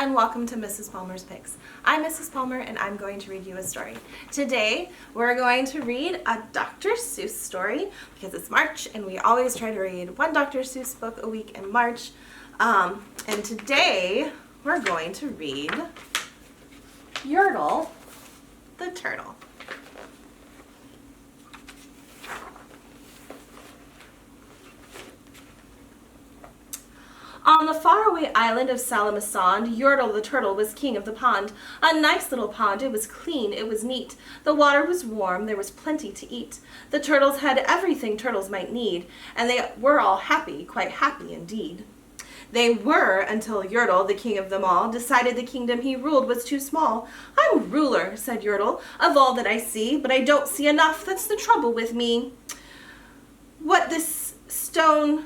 and welcome to Mrs. Palmer's Picks. I'm Mrs. Palmer and I'm going to read you a story. Today we're going to read a Dr. Seuss story because it's March and we always try to read one Dr. Seuss book a week in March. And today we're going to read Yertle the Turtle. On the faraway island of Salamisond, Yertle the Turtle was king of the pond. A nice little pond. It was clean. It was neat. The water was warm. There was plenty to eat. The turtles had everything turtles might need, and they were all happy, quite happy indeed. They were until Yertle, the king of them all, decided the kingdom he ruled was too small. "I'm ruler," said Yertle, "of all that I see, but I don't see enough. That's the trouble with me. With this stone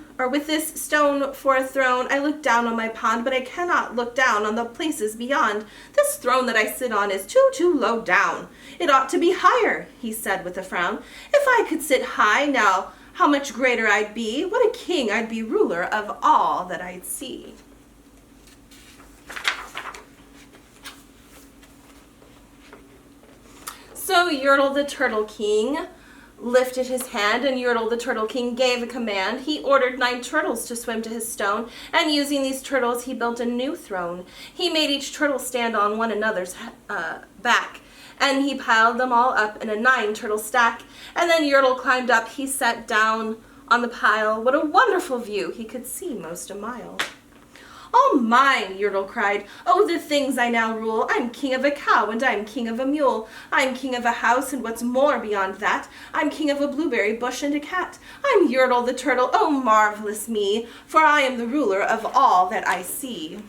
for a throne, I look down on my pond, but I cannot look down on the places beyond. This throne that I sit on is too low down. It ought to be higher," he said with a frown. "If I could sit high now, how much greater I'd be. What a king I'd be, ruler of all that I'd see." So Yertle the Turtle King lifted his hand, and Yertle the Turtle King gave a command. He ordered 9 turtles to swim to his stone, and using these turtles he built a new throne. He made each turtle stand on one another's back, and he piled them all up in a 9-turtle stack. And then Yertle climbed up. He sat down on the pile. What a wonderful view! He could see most a mile. "All mine," Yertle cried. "Oh, the things I now rule. I'm king of a cow and I'm king of a mule. I'm king of a house, and what's more beyond that, I'm king of a blueberry bush and a cat. I'm Yertle the Turtle, oh marvelous me, for I am the ruler of all that I see."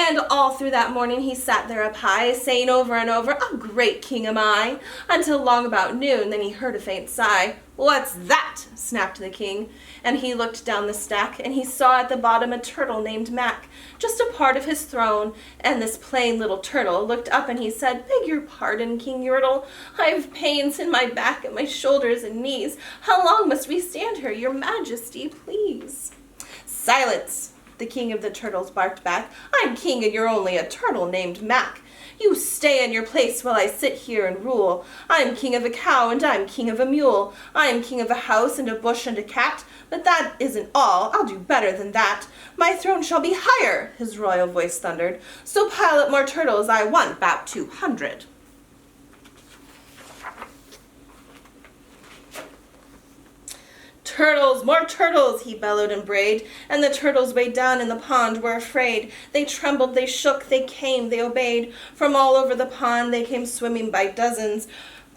And all through that morning he sat there up high, saying over and over, "A great king am I," until long about noon. Then he heard a faint sigh. "What's that?" snapped the king, and he looked down the stack, and he saw at the bottom a turtle named Mack, just a part of his throne. And this plain little turtle looked up and he said, "Beg your pardon, King Yertle. I've pains in my back and my shoulders and knees. How long must we stand here, your majesty, please?" "Silence!" the king of the turtles barked back. "I'm king and you're only a turtle named Mack. You stay in your place while I sit here and rule. I'm king of a cow and I'm king of a mule. I'm king of a house and a bush and a cat. But that isn't all. I'll do better than that. My throne shall be higher," his royal voice thundered. "So pile up more turtles. I want about 200. "Turtles, more turtles!" he bellowed and brayed, and the turtles way down in the pond were afraid. They trembled, they shook, they came, they obeyed. From all over the pond they came swimming by dozens,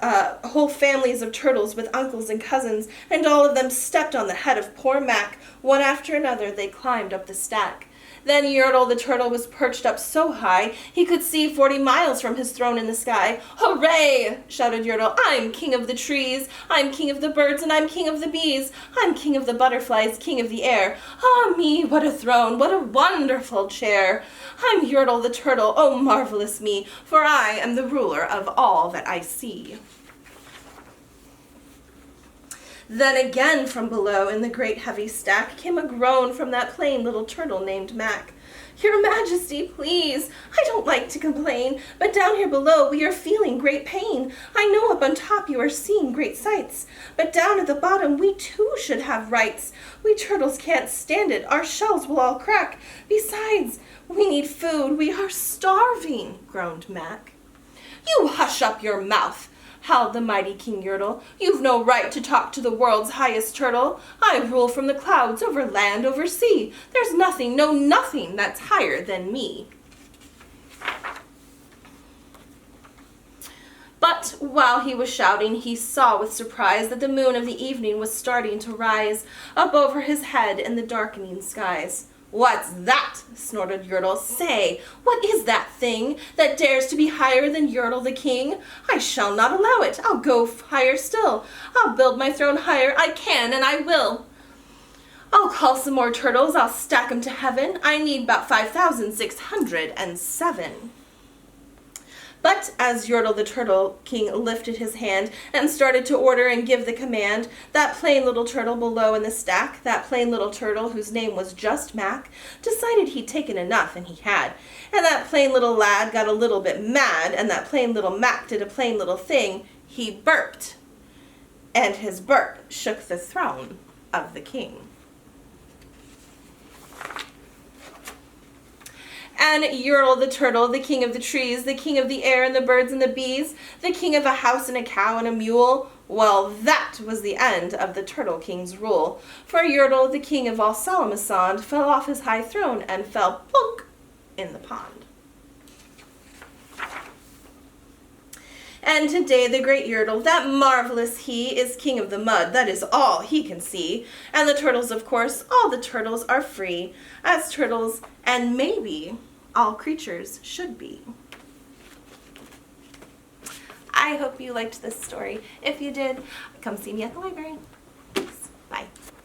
whole families of turtles with uncles and cousins, and all of them stepped on the head of poor Mack. One after another they climbed up the stack. Then Yertle the Turtle was perched up so high he could see 40 miles from his throne in the sky. "Hooray!" shouted Yertle. "I'm king of the trees, I'm king of the birds, and I'm king of the bees. I'm king of the butterflies, king of the air. Ah me, what a throne, what a wonderful chair. I'm Yertle the Turtle, oh marvelous me, for I am the ruler of all that I see." Then again from below in the great heavy stack came a groan from that plain little turtle named Mack. "Your Majesty, please, I don't like to complain, but down here below we are feeling great pain. I know up on top you are seeing great sights, but down at the bottom we too should have rights. We turtles can't stand it, our shells will all crack. Besides, we need food, we are starving," groaned Mack. "You hush up your mouth," howled the mighty King Yertle. "You've no right to talk to the world's highest turtle. I rule from the clouds, over land, over sea. There's nothing, no nothing, that's higher than me." But while he was shouting, he saw with surprise that the moon of the evening was starting to rise up over his head in the darkening skies. "What's that?" snorted Yertle. "Say, what is that thing that dares to be higher than Yertle the king? I shall not allow it. I'll go higher still. I'll build my throne higher. I can and I will. I'll call some more turtles. I'll stack 'em to heaven. I need about 5,607. But as Yertle the Turtle King lifted his hand and started to order and give the command, that plain little turtle below in the stack, that plain little turtle whose name was just Mack, decided he'd taken enough, and he had. And that plain little lad got a little bit mad, and that plain little Mack did a plain little thing. He burped, and his burp shook the throne of the king. And Yertle the Turtle, the king of the trees, the king of the air and the birds and the bees, the king of a house and a cow and a mule, well, that was the end of the Turtle King's rule. For Yertle, the king of all Salamasond, fell off his high throne and fell plunk in the pond. And today the great Yertle, that marvelous he, is king of the mud. That is all he can see. And the turtles, of course, all the turtles are free, as turtles and maybe all creatures should be. I hope you liked this story. If you did, come see me at the library.